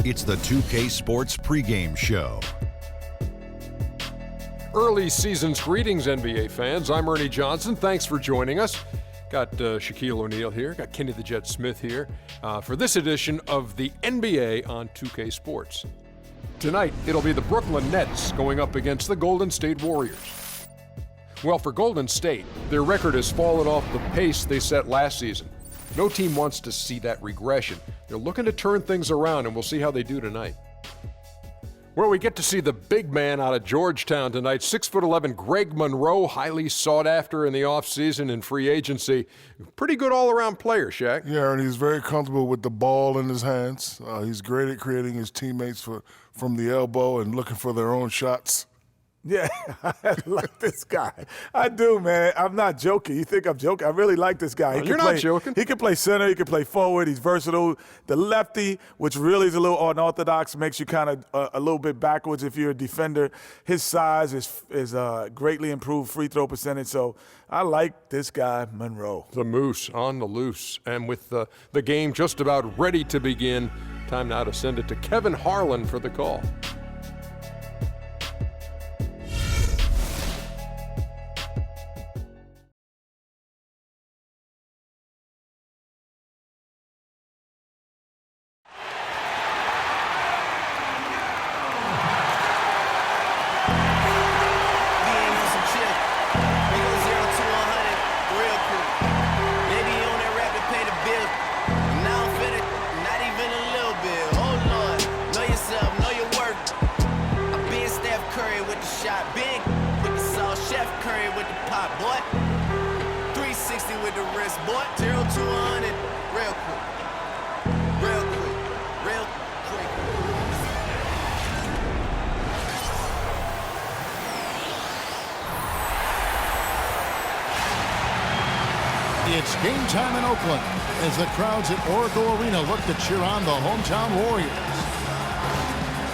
It's the 2K Sports Pregame Show. Early season's greetings, NBA fans. I'm Ernie Johnson. Thanks for joining us. Got Shaquille O'Neal here. Got Kenny the Jet Smith here for this edition of the NBA on 2K Sports. Tonight, it'll be the Brooklyn Nets going up against the Golden State Warriors. Well, for Golden State, their record has fallen off the pace they set last season. No team wants to see that regression. They're looking to turn things around, and we'll see how they do tonight. Well, we get to see the big man out of Georgetown tonight, 6'11" Greg Monroe, highly sought after in the offseason and free agency. Pretty good all-around player, Shaq. Yeah, and he's very comfortable with the ball in his hands. He's great at creating his teammates from the elbow and looking for their own shots. Yeah, I like this guy. I do, man. I'm not joking. You think I'm joking? I really like this guy. You're not joking. He can play center. He can play forward. He's versatile. The lefty, which really is a little unorthodox, makes you kind of a little bit backwards if you're a defender. His size is greatly improved free throw percentage. So I like this guy, Monroe. The Moose on the loose. And with the game just about ready to begin, time now to send it to Kevin Harlan for the call. It's game time in Oakland as the crowds at Oracle Arena look to cheer on the hometown Warriors.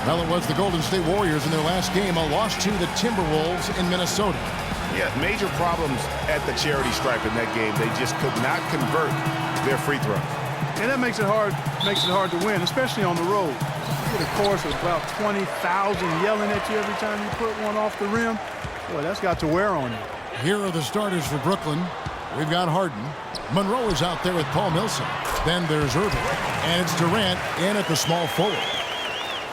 Well, it was the Golden State Warriors in their last game, a loss to the Timberwolves in Minnesota. Yeah, major problems at the charity stripe in that game. They just could not convert their free throws. And that makes it hard to win, especially on the road. You get a chorus of about 20,000 yelling at you every time you put one off the rim. Boy, that's got to wear on you. Here are the starters for Brooklyn. We've got Harden. Monroe is out there with Paul Millsap. Then there's Irving. And it's Durant in at the small forward.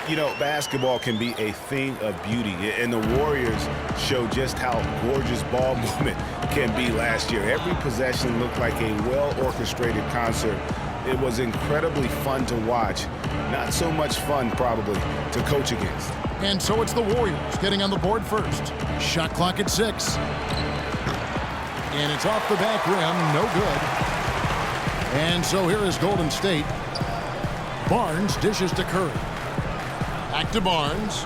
You know, basketball can be a thing of beauty, and the Warriors show just how gorgeous ball movement can be last year. Every possession looked like a well-orchestrated concert. It was incredibly fun to watch. Not so much fun, probably, to coach against. And so it's the Warriors getting on the board first. Shot clock at 6. And it's off the back rim, no good. And so here is Golden State. Barnes dishes to Curry. Back to Barnes.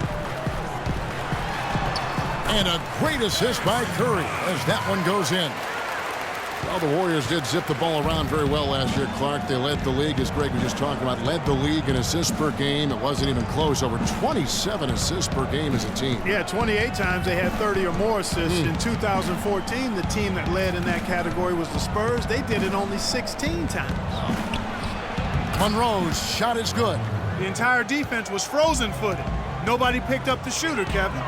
And a great assist by Curry as that one goes in. Well, the Warriors did zip the ball around very well last year, Clark. They led the league, as Greg was just talking about, led the league in assists per game. It wasn't even close. Over 27 assists per game as a team. Yeah, 28 times they had 30 or more assists. In 2014, the team that led in that category was the Spurs. They did it only 16 times. Monroe's shot is good. The entire defense was frozen-footed. Nobody picked up the shooter, Kevin.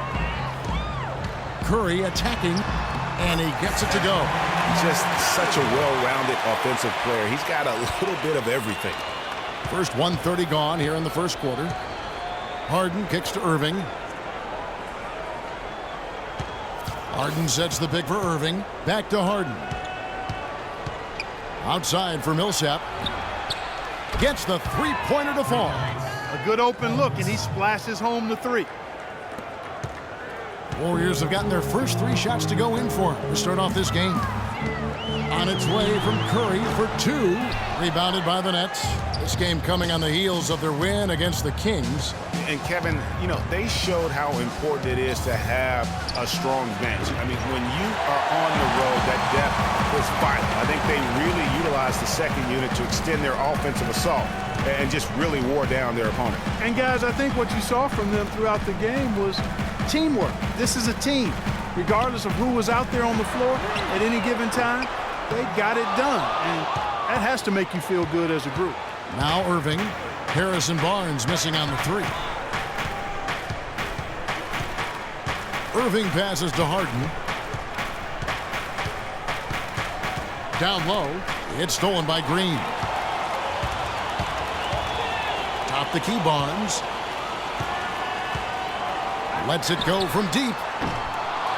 Curry attacking, and he gets it to go. Just such a well-rounded offensive player. He's got a little bit of everything. First 1:30 gone here in the first quarter. Harden kicks to Irving. Harden sets the pick for Irving. Back to Harden. Outside for Millsap. Gets the three-pointer to fall. A good open look, and he splashes home the three. Warriors have gotten their first 3 shots to go in for him to start off this game. On its way from Curry for 2. Rebounded by the Nets. This game coming on the heels of their win against the Kings. And Kevin, you know, they showed how important it is to have a strong bench. I mean, when you are on the road, that depth is vital. I think they really utilized the second unit to extend their offensive assault and just really wore down their opponent. And guys, I think what you saw from them throughout the game was teamwork. This is a team. Regardless of who was out there on the floor at any given time, they got it done. And that has to make you feel good as a group. Now Irving. Harrison Barnes missing on the three. Irving passes to Harden. Down low. It's stolen by Green. Top the key, Barnes. Lets it go from deep.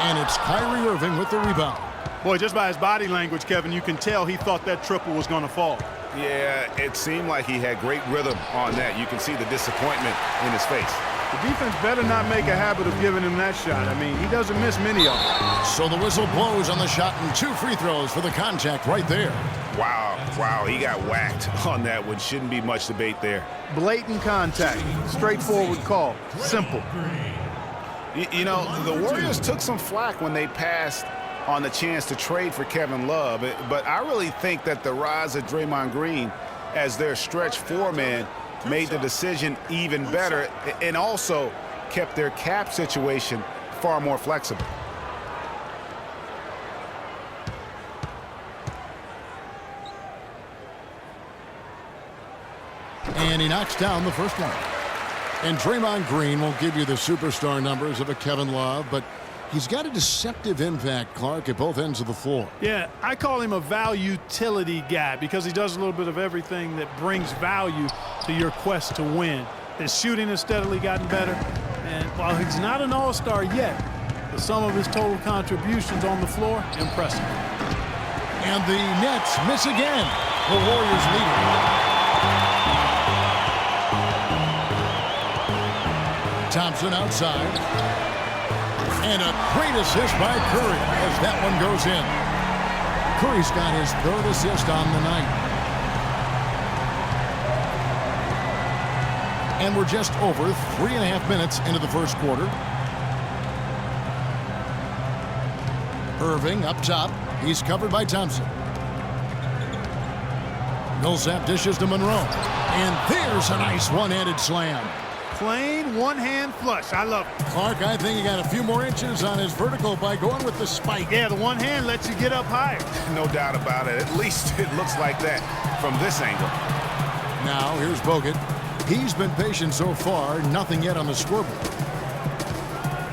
And it's Kyrie Irving with the rebound. Boy, just by his body language, Kevin, you can tell he thought that triple was going to fall. Yeah, it seemed like he had great rhythm on that. You can see the disappointment in his face. The defense better not make a habit of giving him that shot. I mean, he doesn't miss many of them. So the whistle blows on the shot and 2 free throws for the contact right there. Wow, he got whacked on that one. Shouldn't be much debate there. Blatant contact, straightforward call, simple. You know, the Warriors took some flack when they passed on the chance to trade for Kevin Love, but I really think that the rise of Draymond Green as their stretch four-man made the decision even better and also kept their cap situation far more flexible. And he knocks down the first one. And Draymond Green won't give you the superstar numbers of a Kevin Love, but he's got a deceptive impact, Clark, at both ends of the floor. Yeah, I call him a value-utility guy because he does a little bit of everything that brings value to your quest to win. His shooting has steadily gotten better, and while he's not an all-star yet, the sum of his total contributions on the floor, impressive. And the Nets miss again. The Warriors lead. Thompson outside. And a great assist by Curry as that one goes in. Curry's got his 3rd assist on the night. And we're just over 3.5 minutes into the first quarter. Irving up top. He's covered by Thompson. Millsap dishes to Monroe. And there's a nice one-handed slam. Plain one-hand flush. I love it. Clark, I think he got a few more inches on his vertical by going with the spike. Yeah, the one hand lets you get up higher. No doubt about it. At least it looks like that from this angle. Now, here's Bogut. He's been patient so far. Nothing yet on the scoreboard.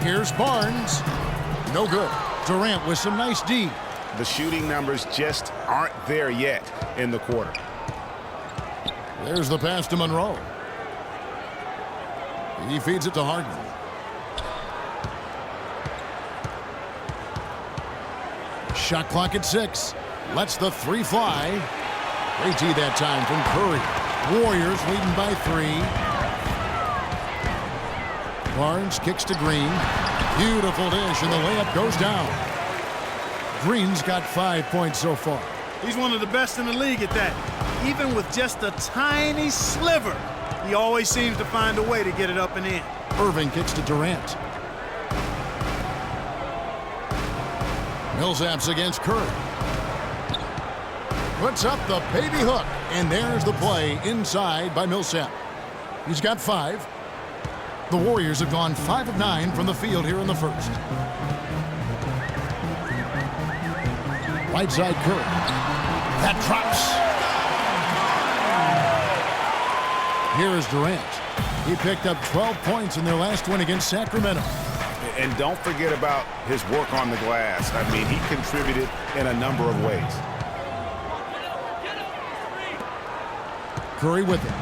Here's Barnes. No good. Durant with some nice D. The shooting numbers just aren't there yet in the quarter. There's the pass to Monroe. He feeds it to Harden. Shot clock at 6. Lets the 3 fly. Great tee that time from Curry. Warriors leading by 3. Barnes kicks to Green. Beautiful dish, and the layup goes down. Green's got 5 points so far. He's one of the best in the league at that. Even with just a tiny sliver, he always seems to find a way to get it up and in. Irving kicks to Durant. Millsap's against Curry. Puts up the baby hook. And there's the play inside by Millsap. He's got 5. The Warriors have gone 5 of 9 from the field here in the first. Right side Curry. That drops. Here is Durant. He picked up 12 points in their last win against Sacramento. And don't forget about his work on the glass. I mean, he contributed in a number of ways. Curry with it.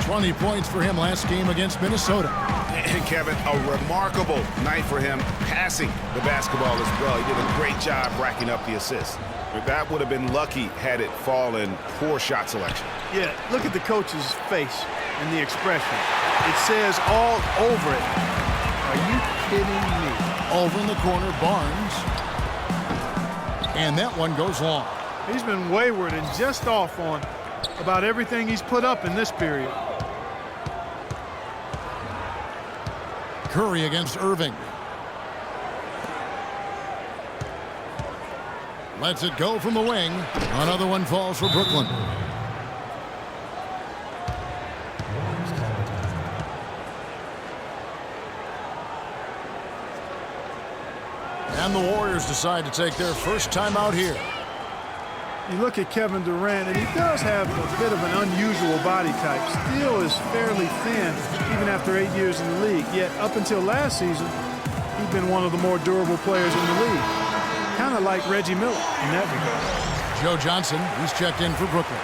20 points for him last game against Minnesota. And Kevin, a remarkable night for him passing the basketball as well. He did a great job racking up the assists. But that would have been lucky had it fallen. Poor shot selection. Yeah, look at the coach's face and the expression. It says all over it. Are you kidding me? Over in the corner, Barnes. And that one goes long. He's been wayward and just off on about everything he's put up in this period. Curry against Irving. Lets it go from the wing. Another one falls for Brooklyn. And the Warriors decide to take their first time out here. You look at Kevin Durant, and he does have a bit of an unusual body type. Still is fairly thin, even after 8 years in the league. Yet up until last season, he's been one of the more durable players in the league. Kind of like Reggie Miller in that regard. Joe Johnson, he's checked in for Brooklyn.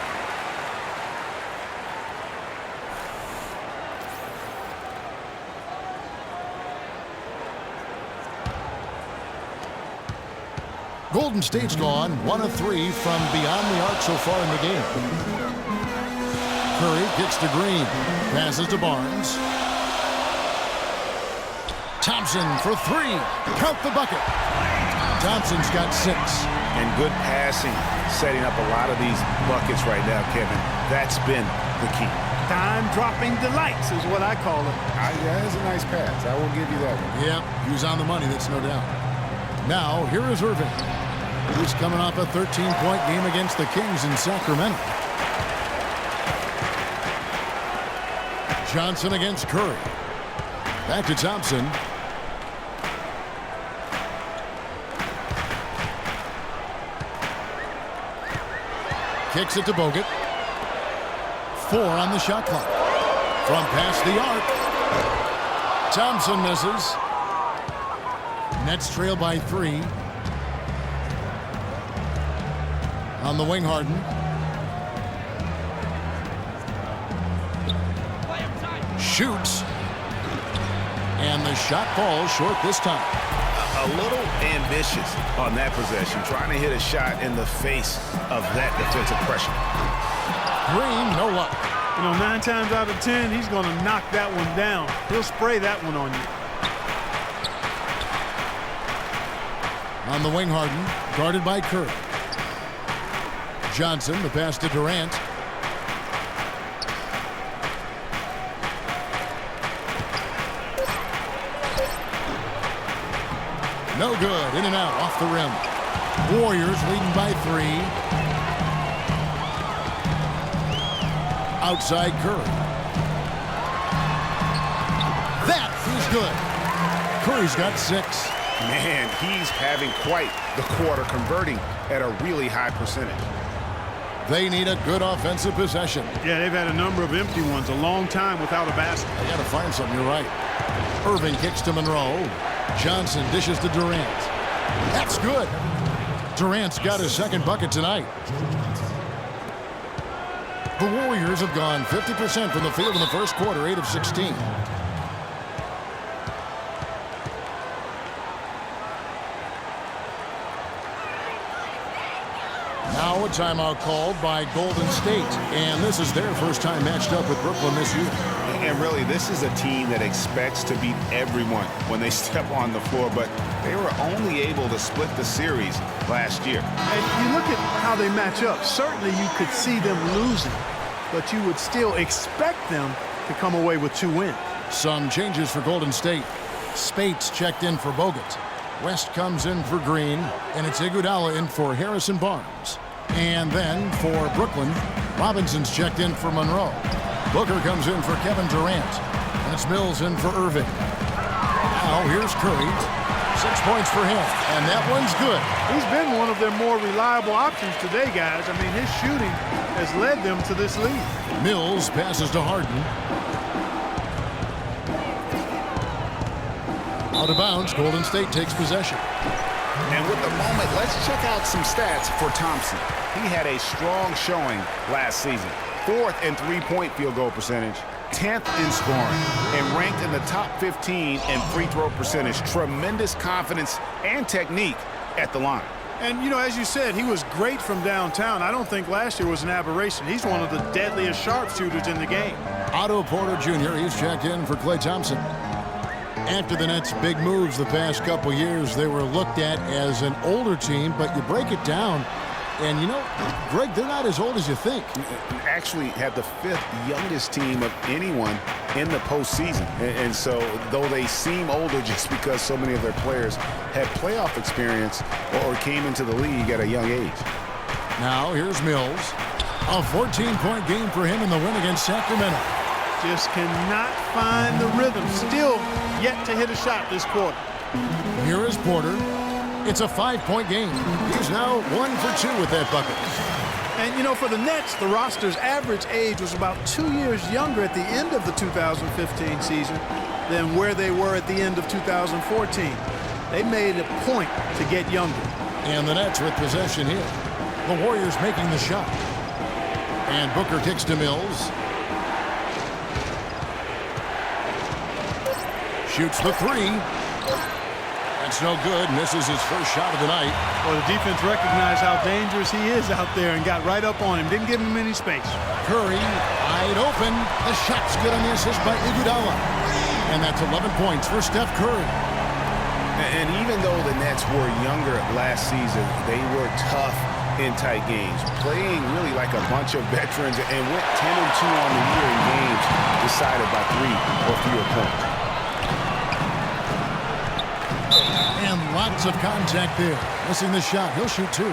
Golden State's gone 1 of 3 from beyond the arc so far in the game. Curry kicks to Green, passes to Barnes. Thompson for 3. Count the bucket. Thompson's got 6. And good passing, setting up a lot of these buckets right now, Kevin. That's been the key. Time-dropping delights is what I call it. Yeah, that's a nice pass. I will give you that one. Yeah, he was on the money, that's no doubt. Now, here is Irving. He's coming off a 13-point game against the Kings in Sacramento. Johnson against Curry. Back to Thompson. Kicks it to Bogut. 4 on the shot clock. From past the arc. Thompson misses. Nets trail by 3. On the wing, Harden. Shoots. And the shot falls short this time. A little ambitious on that possession, trying to hit a shot in the face of that defensive pressure. Green, no luck. You know, 9 times out of 10, he's going to knock that one down. He'll spray that one on you. On the wing, Harden, guarded by Curry. Johnson, the pass to Durant. No good. In and out, off the rim. Warriors leading by 3. Outside Curry. That is good. Curry's got 6. Man, he's having quite the quarter, converting at a really high percentage. They need a good offensive possession. Yeah, they've had a number of empty ones, a long time without a basket. They got to find something, you're right. Irving kicks to Monroe. Johnson dishes to Durant. That's good. Durant's got his second bucket tonight. The Warriors have gone 50% from the field in the first quarter, 8 of 16. Now a timeout called by Golden State, and this is their first time matched up with Brooklyn this year. And really, this is a team that expects to beat everyone when they step on the floor, but they were only able to split the series last year. And you look at how they match up. Certainly you could see them losing, but you would still expect them to come away with 2 wins. Some changes for Golden State. Spates checked in for Bogut. West comes in for Green, and it's Iguodala in for Harrison Barnes. And then for Brooklyn, Robinson's checked in for Monroe. Booker comes in for Kevin Durant, and it's Mills in for Irving. Now here's Curry. 6 points for him, and that one's good. He's been one of their more reliable options today, guys. I mean, his shooting has led them to this lead. Mills passes to Harden. Out of bounds, Golden State takes possession. And with the moment, let's check out some stats for Thompson. He had a strong showing last season. 4th in three-point field goal percentage, 10th in scoring, and ranked in the top 15 in free throw percentage. Tremendous confidence and technique at the line. And, you know, as you said, he was great from downtown. I don't think last year was an aberration. He's one of the deadliest sharpshooters in the game. Otto Porter Jr., he's checked in for Klay Thompson. After the Nets' big moves the past couple years, they were looked at as an older team, but you break it down, and you know, Greg, they're not as old as you think. Actually had the 5th youngest team of anyone in the postseason. And so, though they seem older just because so many of their players had playoff experience or came into the league at a young age. Now, here's Mills. A 14-point game for him in the win against Sacramento. Just cannot find the rhythm. Still yet to hit a shot this quarter. Here is Porter. It's a 5-point game. He's now 1 for 2 with that bucket. And, you know, for the Nets, the roster's average age was about 2 years younger at the end of the 2015 season than where they were at the end of 2014. They made a point to get younger. And the Nets with possession here. The Warriors making the shot. And Booker kicks to Mills. Shoots the 3. That's no good. Misses his first shot of the night. Well, the defense recognized how dangerous he is out there and got right up on him. Didn't give him any space. Curry wide open. The shot's good on the assist by Iguodala. And that's 11 points for Steph Curry. And even though the Nets were younger last season, they were tough in tight games, playing really like a bunch of veterans, and went 10-2 on the year in games decided by 3 or fewer points. And lots of contact there. Missing the shot. He'll shoot 2.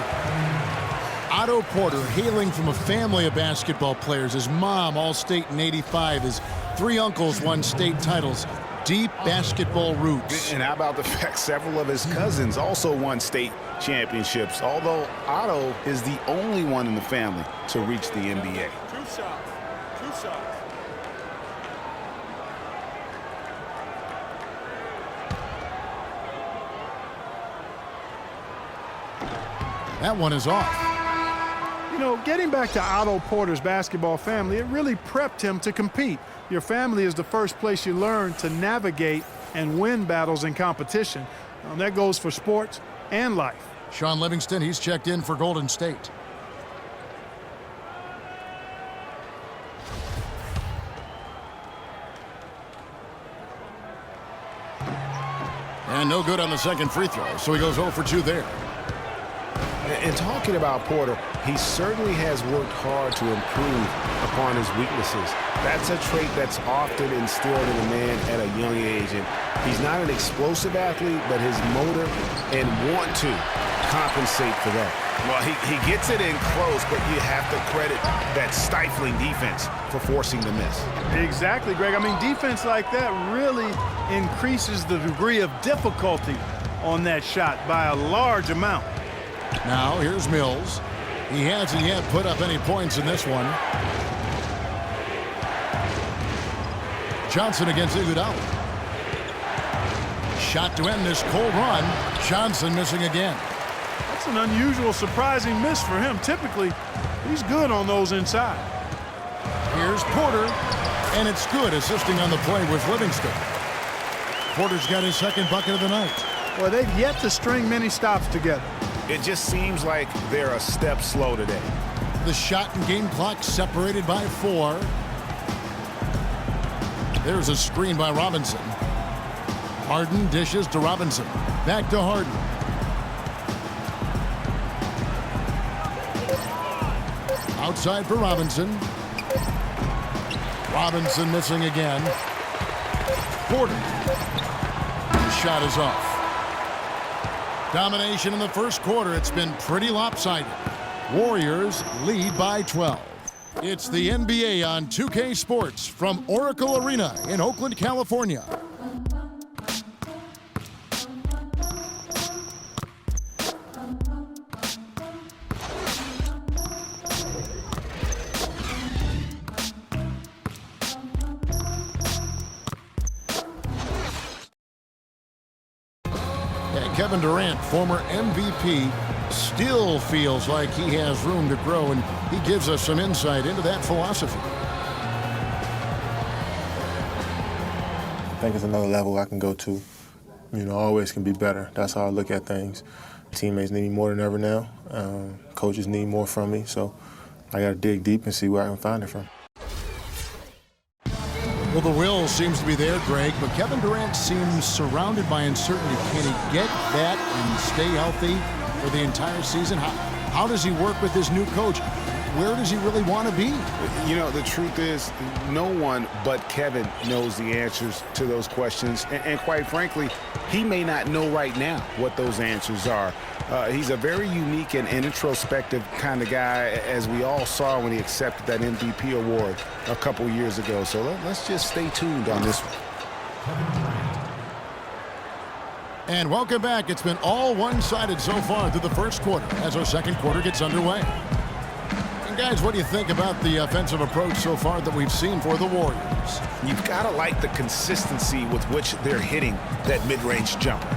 Otto Porter, hailing from a family of basketball players. His mom, All-State in '85. His 3 uncles won state titles. Deep basketball roots. And how about the fact several of his cousins also won state championships, although Otto is the only one in the family to reach the NBA. Two shots. That one is off. You know, getting back to Otto Porter's basketball family, it really prepped him to compete. Your family is the first place you learn to navigate and win battles in competition. That goes for sports and life. Sean Livingston, he's checked in for Golden State. And no good on the second free throw, so he goes 0 for 2 there. And talking about Porter, he certainly has worked hard to improve upon his weaknesses. That's a trait that's often instilled in a man at a young age. And he's not an explosive athlete, but his motor and want to compensate for that. Well, he gets it in close, but you have to credit that stifling defense for forcing the miss. Exactly, Greg. I mean, defense like that really increases the degree of difficulty on that shot by a large amount. Now, here's Mills. He hasn't yet put up any points in this one. Johnson against Iguodala. Shot to end this cold run. Johnson missing again. That's an unusual, surprising miss for him. Typically, he's good on those inside. Here's Porter, and it's good, assisting on the play with Livingston. Porter's got his second bucket of the night. Well, they've yet to string many stops together. It just seems like they're a step slow today. The shot and game clock separated by 4. There's a screen by Robinson. Harden dishes to Robinson. Back to Harden. Outside for Robinson. Robinson missing again. Porter. The shot is off. Domination in the first quarter. It's been pretty lopsided. Warriors lead by 12. It's the NBA on 2K Sports from Oracle Arena in Oakland, California. Kevin Durant, former MVP, still feels like he has room to grow, and he gives us some insight into that philosophy. I think it's another level I can go to. You know, always can be better. That's how I look at things. Teammates need me more than ever now. Coaches need more from me, so I got to dig deep and see where I can find it from. Well, the will seems to be there, Greg, but Kevin Durant seems surrounded by uncertainty. Can he get that and stay healthy for the entire season? How does he work with his new coach? Where does he really want to be? You know, the truth is, no one but Kevin knows the answers to those questions. And quite frankly, he may not know right now what those answers are. He's a very unique and introspective kind of guy, as we all saw when he accepted that MVP award a couple years ago. So let's just stay tuned on this one. And welcome back. It's been all one-sided so far through the first quarter as our second quarter gets underway. And guys, what do you think about the offensive approach so far that we've seen for the Warriors? You've got to like the consistency with which they're hitting that mid-range jumper.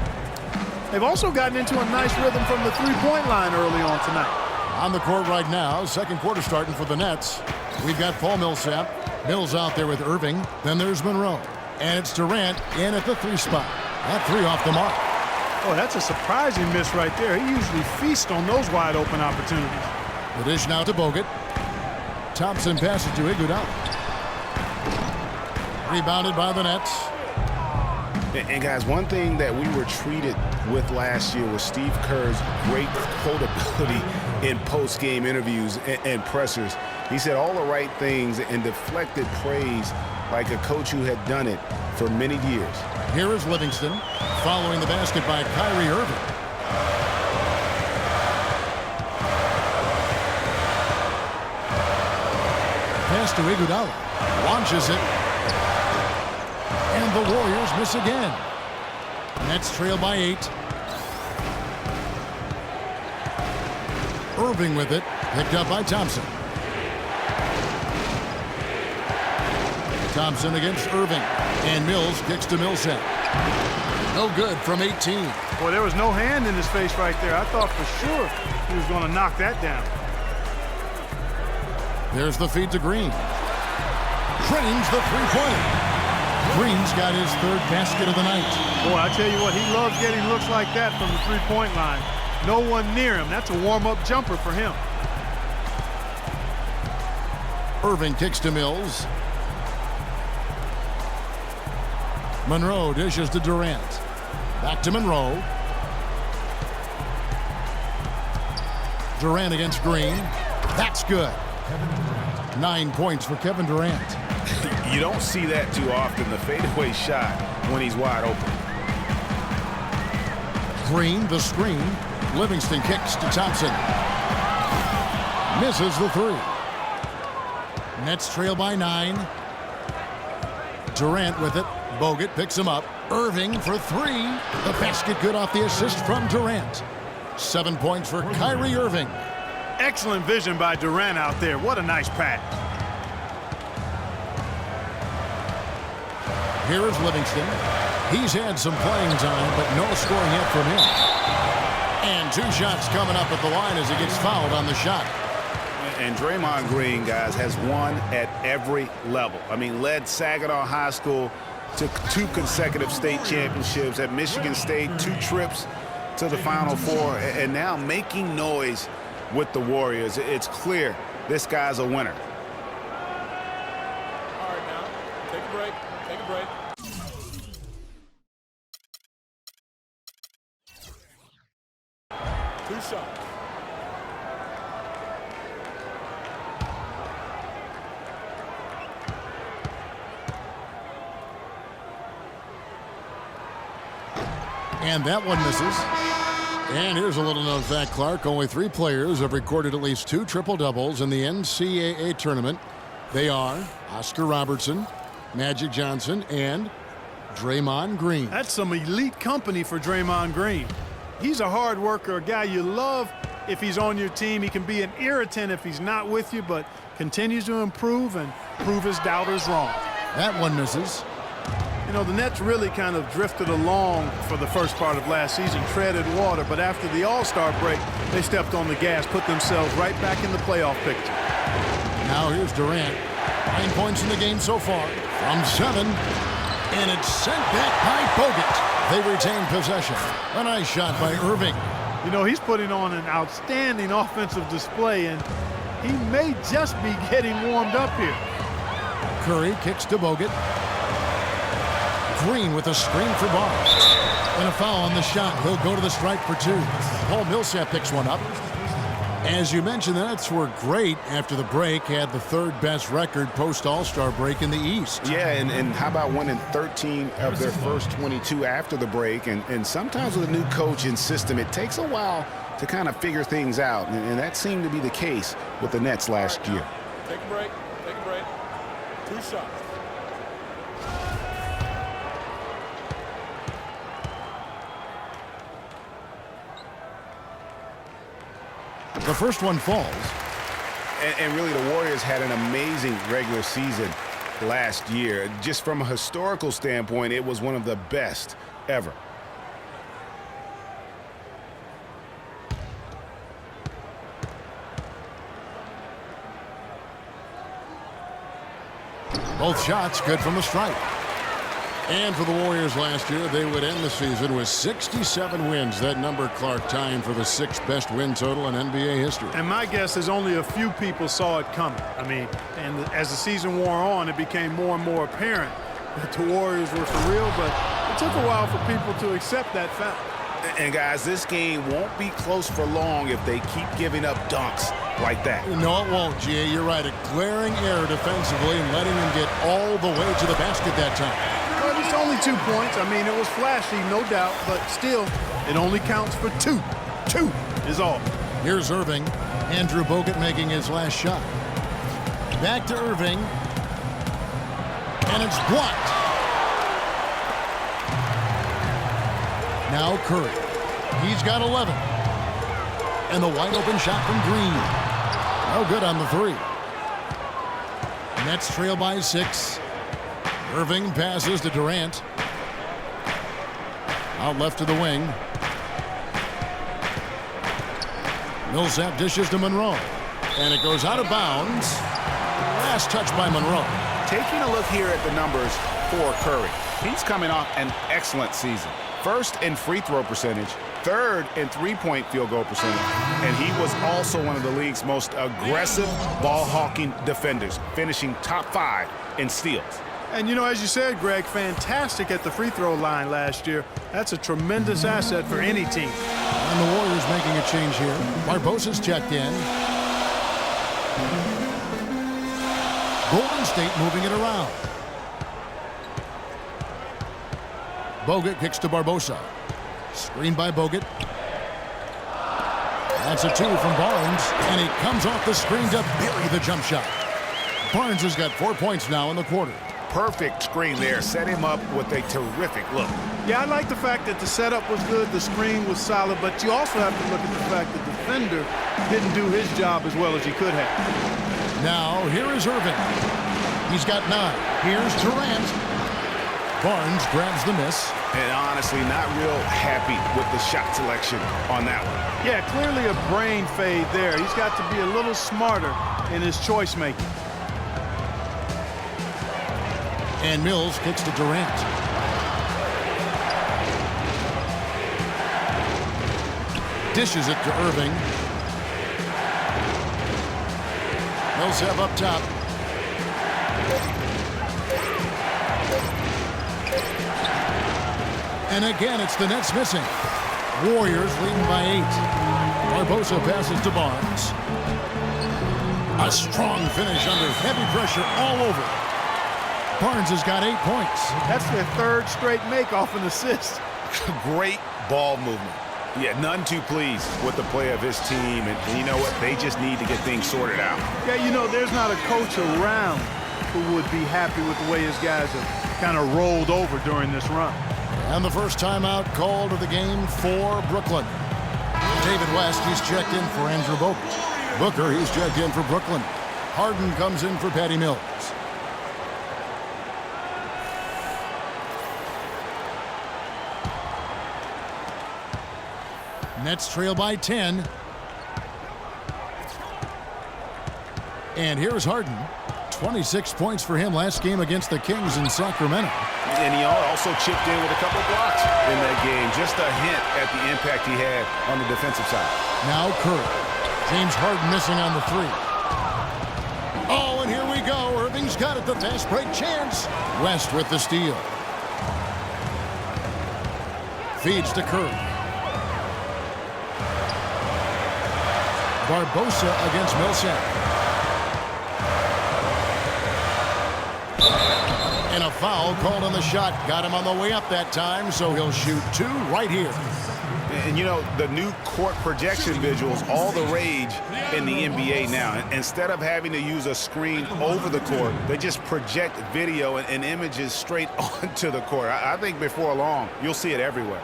They've also gotten into a nice rhythm from the three-point line early on tonight. On the court right now, second quarter starting for the Nets. We've got Paul Millsap. Mills out there with Irving. Then there's Monroe. And it's Durant in at the 3 spot. That 3 off the mark. Oh, that's a surprising miss right there. He usually feasts on those wide open opportunities. The dish now to Bogut. Thompson passes to Iguodala. Rebounded by the Nets. And guys, one thing that we were treated with last year was Steve Kerr's great quotability in post-game interviews and pressers. He said all the right things and deflected praise like a coach who had done it for many years. Here is Livingston following the basket by Kyrie Irving. Pass to Iguodala. Launches it. And the Warriors miss again. Nets trail by 8. Irving with it. Picked up by Thompson. Thompson against Irving. And Mills kicks to Millsap. No good from 18. Boy, there was no hand in his face right there. I thought for sure he was going to knock that down. There's the feed to Green. Drains the three-pointer. Green's got his 3rd basket of the night. Boy, I tell you what, he loves getting looks like that from the three-point line. No one near him. That's a warm-up jumper for him. Irving kicks to Mills. Monroe dishes to Durant. Back to Monroe. Durant against Green. That's good. 9 points for Kevin Durant. You don't see that too often, the fadeaway shot when he's wide open. Green, the screen. Livingston kicks to Thompson. Misses the 3. Nets trail by 9. Durant with it. Bogut picks him up. Irving for 3. The basket good off the assist from Durant. 7 points for Kyrie Irving. Excellent vision by Durant out there. What a nice pass. Here is Livingston. He's had some playing time, but no scoring yet from him. And 2 shots coming up at the line as he gets fouled on the shot. And Draymond Green, guys, has won at every level. I mean, led Saginaw High School to 2 consecutive state championships at Michigan State, 2 trips to the Final Four, and now making noise with the Warriors. It's clear this guy's a winner. All right, now, take a break. Take a break. Two shots. And that one misses. And here's a little known fact, Clark. Only 3 players have recorded at least 2 triple-doubles in the NCAA tournament. They are Oscar Robertson, Magic Johnson, and Draymond Green. That's some elite company for Draymond Green. He's a hard worker, a guy you love if he's on your team. He can be an irritant if he's not with you, but continues to improve and prove his doubters wrong. That one misses. You know, the Nets really kind of drifted along for the first part of last season, treaded water, but after the All-Star break, they stepped on the gas, put themselves right back in the playoff picture. Now here's Durant. 9 points in the game so far from 7. And it's sent back by Bogut. They retain possession. A nice shot by Irving. You know, he's putting on an outstanding offensive display, and he may just be getting warmed up here. Curry kicks to Bogut. Green with a screen for Barnes. And a foul on the shot. He'll go to the stripe for 2. Paul Millsap picks one up. As you mentioned, the Nets were great after the break, had the 3rd best record post-All-Star break in the East. Yeah, and how about winning 13 of their first 22 after the break? And sometimes with a new coach and system, it takes a while to kind of figure things out. And that seemed to be the case with the Nets last year. Take a break. Take a break. 2 shots. The first one falls. And really, the Warriors had an amazing regular season last year. Just from a historical standpoint, it was one of the best ever. Both shots good from the stripe. And for the Warriors last year, they would end the season with 67 wins. That number, Clark, tying for the 6th best win total in NBA history. And my guess is only a few people saw it coming. I mean, and as the season wore on, it became more and more apparent that the Warriors were for real, but it took a while for people to accept that fact. And guys, this game won't be close for long if they keep giving up dunks like that. No, it won't, G.A. You're right. A glaring error defensively and letting them get all the way to the basket that time. But it's only 2 points. I mean, it was flashy, no doubt, but still, it only counts for 2. 2 is all. Here's Irving. Andrew Bogut making his last shot. Back to Irving. And it's blocked. Now Curry. He's got 11. And the wide open shot from Green. No good on the 3. Nets trail by 6. Irving passes to Durant. Out left to the wing. Millsap dishes to Monroe. And it goes out of bounds. Last touch by Monroe. Taking a look here at the numbers for Curry. He's coming off an excellent season. First in free throw percentage, third in three-point field goal percentage, and he was also one of the league's most aggressive ball-hawking defenders, finishing top 5 in steals. And, you know, as you said, Greg, fantastic at the free throw line last year. That's a tremendous asset for any team. And the Warriors making a change here. Barbosa's checked in. Golden State moving it around. Bogut kicks to Barbosa. Screen by Bogut. That's a 2 from Barnes, and he comes off the screen to bury the jump shot. Barnes has got 4 points now in the quarter. Perfect screen there. Set him up with a terrific look. Yeah, I like the fact that the setup was good, the screen was solid, but you also have to look at the fact that the defender didn't do his job as well as he could have. Now, here is Irving. He's got 9. Here's Durant. Barnes grabs the miss. And honestly, not real happy with the shot selection on that one. Yeah, clearly a brain fade there. He's got to be a little smarter in his choice making. And Mills kicks to Durant. Dishes it to Irving. Millsap up top. And again, it's the Nets missing. Warriors leading by 8. Barbosa passes to Barnes. A strong finish under heavy pressure all over. Barnes has got 8 points. That's their 3rd straight make off an assist. Great ball movement. Yeah, none too pleased with the play of his team. And you know what? They just need to get things sorted out. Yeah, you know, there's not a coach around who would be happy with the way his guys have kind of rolled over during this run. And the first timeout called of the game for Brooklyn. David West, he's checked in for Andrew Bogut. Booker, he's checked in for Brooklyn. Harden comes in for Patty Mills. Nets trail by 10. And here's Harden. 26 points for him last game against the Kings in Sacramento. And he also chipped in with a couple of blocks in that game. Just a hint at the impact he had on the defensive side. Now Curry. James Harden missing on the 3. Oh, and here we go. Irving's got it. The fast break chance. West with the steal. Feeds to Curry. Barbosa against Millsap. And a foul called on the shot. Got him on the way up that time, so he'll shoot 2 right here. And you know, the new court projection visuals, all the rage in the NBA now. Instead of having to use a screen over the court, they just project video and images straight onto the court. I think before long, you'll see it everywhere.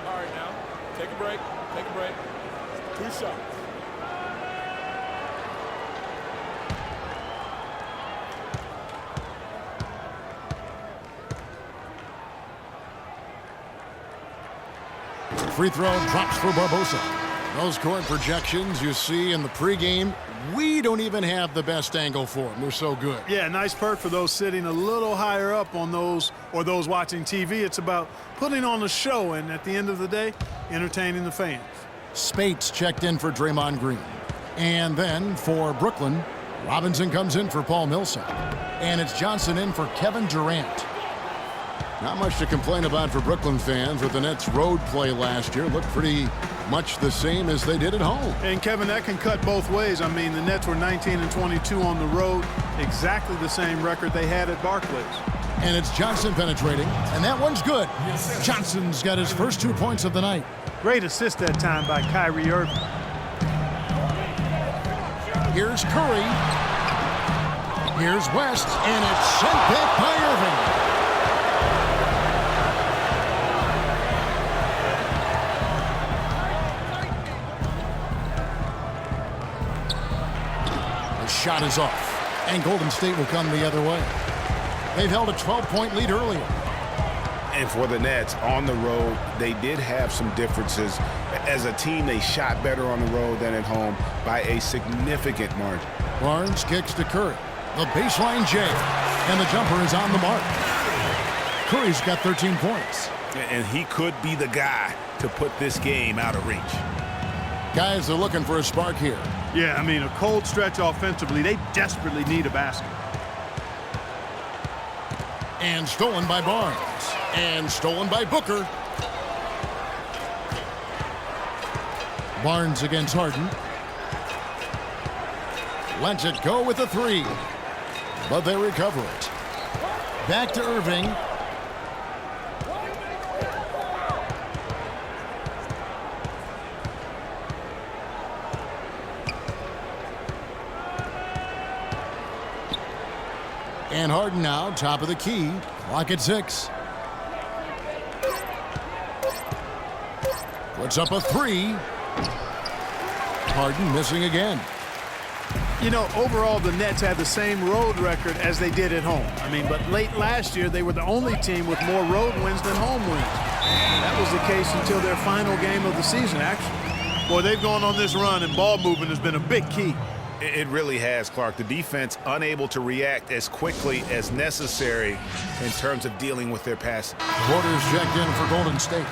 All right, now, take a break. Take a break. 2 shots. Free throw drops for Barbosa. Those court projections you see in the pregame, we don't even have the best angle for them. They're so good. Yeah, nice perk for those sitting a little higher up on those or those watching TV. It's about putting on a show and at the end of the day, entertaining the fans. Spates checked in for Draymond Green. And then for Brooklyn, Robinson comes in for Paul Millsap. And it's Johnson in for Kevin Durant. Not much to complain about for Brooklyn fans with the Nets' road play last year. Looked pretty much the same as they did at home. And Kevin, that can cut both ways. I mean, the Nets were 19-22 on the road, exactly the same record they had at Barclays. And it's Johnson penetrating, and that one's good. Johnson's got his first 2 points of the night. Great assist that time by Kyrie Irving. Here's Curry. Here's West, and it's sent back by Irving. Shot is off, and Golden State will come the other way. They've held a 12-point lead earlier. And for the Nets, on the road, they did have some differences. As a team, they shot better on the road than at home by a significant margin. Barnes kicks to Curry. The baseline J, and the jumper is on the mark. Curry's got 13 points. And he could be the guy to put this game out of reach. Guys are looking for a spark here. Yeah, I mean, a cold stretch offensively. They desperately need a basket. And stolen by Barnes. And stolen by Booker. Barnes against Harden. Lets it go with a three. But they recover it. Back to Irving. And Harden now, top of the key. Clock at 6. Puts up a three. Harden missing again. You know, overall, the Nets had the same road record as they did at home. I mean, but late last year, they were the only team with more road wins than home wins. That was the case until their final game of the season, actually. Boy, they've gone on this run, and ball movement has been a big key. It really has, Clark. The defense unable to react as quickly as necessary in terms of dealing with their passing. Porter's checked in for Golden State.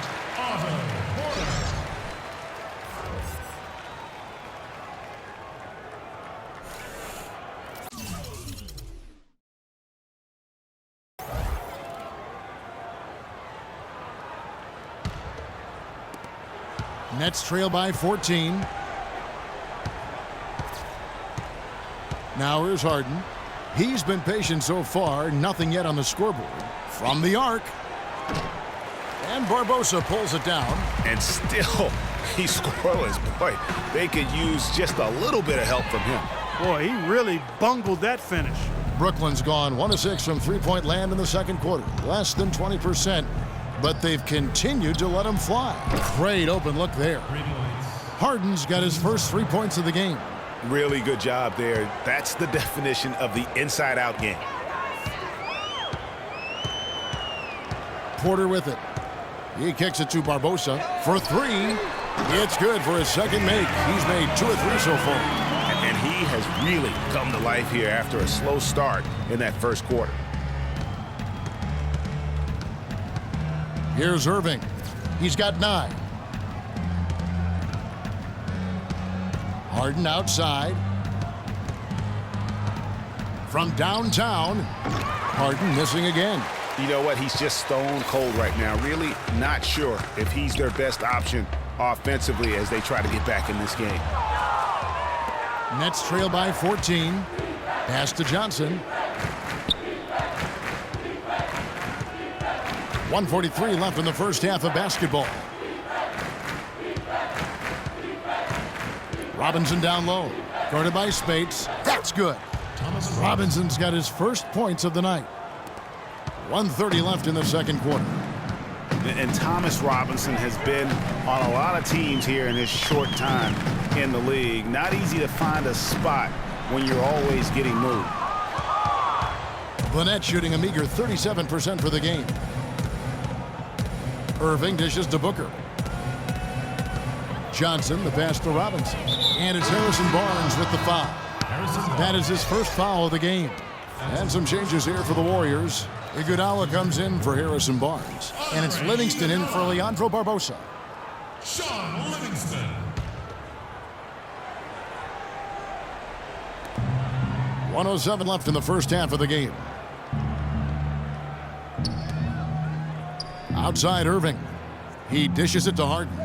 Nets trail by 14. Now here's Harden. He's been patient so far. Nothing yet on the scoreboard. From the arc. And Barbosa pulls it down. And still, he's scoreless. Boy, they could use just a little bit of help from him. Boy, he really bungled that finish. Brooklyn's gone 1 of 6 from three-point land in the second quarter. Less than 20%. But they've continued to let him fly. Great open look there. Harden's got his first 3 points of the game. Really good job there. That's the definition of the inside-out game. Porter with it. He kicks it to Barbosa for three. It's good for his second make. He's made 2 of 3 so far. And he has really come to life here after a slow start in that first quarter. Here's Irving. He's got 9. Harden outside. From downtown. Harden missing again. You know what? He's just stone cold right now. Really not sure if he's their best option offensively as they try to get back in this game. Nets trail by 14. Pass to Johnson. 1:43 left in the first half of basketball. Robinson down low. Guarded by Spates. That's good. Robinson's got his first points of the night. 1:30 left in the second quarter. And Thomas Robinson has been on a lot of teams here in his short time in the league. Not easy to find a spot when you're always getting moved. The Nets shooting a meager 37% for the game. Irving dishes to Booker. Johnson, the pass to Robinson. And it's Harrison Barnes with the foul. That is his first foul of the game. And some changes here for the Warriors. Iguodala comes in for Harrison Barnes. And it's Livingston in for Leandro Barbosa. Sean Livingston. .107 left in the first half of the game. Outside Irving. He dishes it to Harden.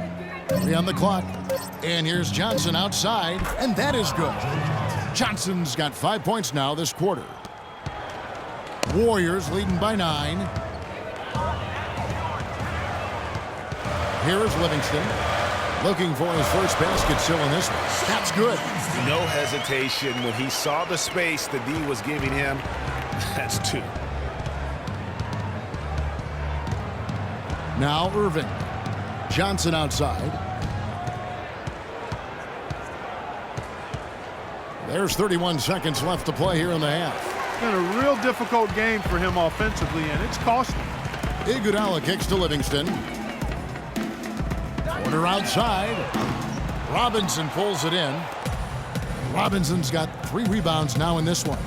3 on the clock. And here's Johnson outside, and that is good. Johnson's got 5 points now this quarter. Warriors leading by 9. Here is Livingston. Looking for his first basket still in this one. That's good. No hesitation when he saw the space the D was giving him. That's 2. Now Irving. Johnson outside. There's 31 seconds left to play here in the half. It's been a real difficult game for him offensively, and it's costly. Iguodala kicks to Livingston. Porter outside. Robinson pulls it in. Robinson's got 3 rebounds now in this one.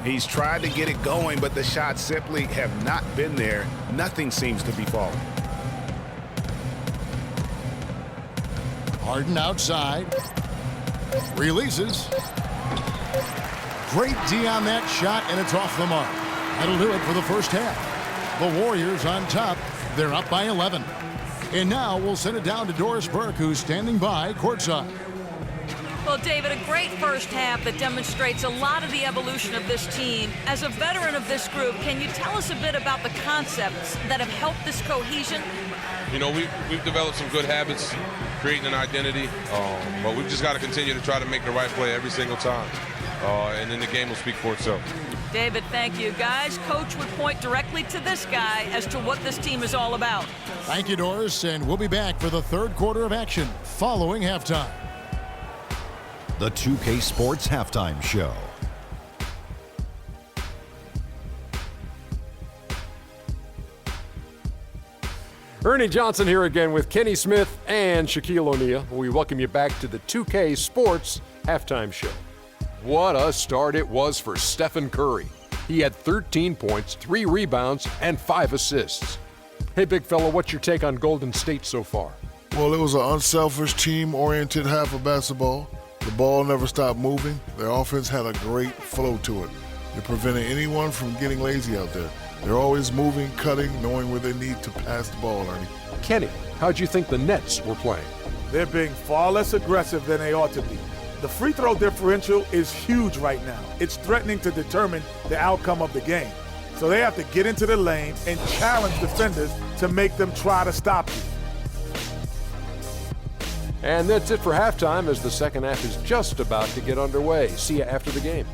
He's tried to get it going, but the shots simply have not been there. Nothing seems to be falling. Harden outside. Releases. Great D on that shot, and it's off the mark. That'll do it for the first half. The Warriors on top. They're up by 11. And now we'll send it down to Doris Burke, who's standing by courtside. Well, David, a great first half that demonstrates a lot of the evolution of this team. As a veteran of this group, can you tell us a bit about the concepts that have helped this cohesion? You know, we've developed some good habits, creating an identity, but we've just got to continue to try to make the right play every single time. And then the game will speak for itself. David, thank you. Guys, Coach would point directly to this guy as to what this team is all about. Thank you, Doris, and we'll be back for the third quarter of action following halftime. The 2K Sports Halftime Show. Ernie Johnson here again with Kenny Smith and Shaquille O'Neal. We welcome you back to the 2K Sports Halftime Show. What a start it was for Stephen Curry. He had 13 points, 3 rebounds, and 5 assists. Hey, big fella, what's your take on Golden State so far? Well, it was an unselfish, team-oriented half of basketball. The ball never stopped moving. Their offense had a great flow to it. It prevented anyone from getting lazy out there. They're always moving, cutting, knowing where they need to pass the ball, Ernie. Kenny, how'd you think the Nets were playing? They're being far less aggressive than they ought to be. The free throw differential is huge right now. It's threatening to determine the outcome of the game. So they have to get into the lane and challenge defenders to make them try to stop you. And that's it for halftime as the second half is just about to get underway. See you after the game.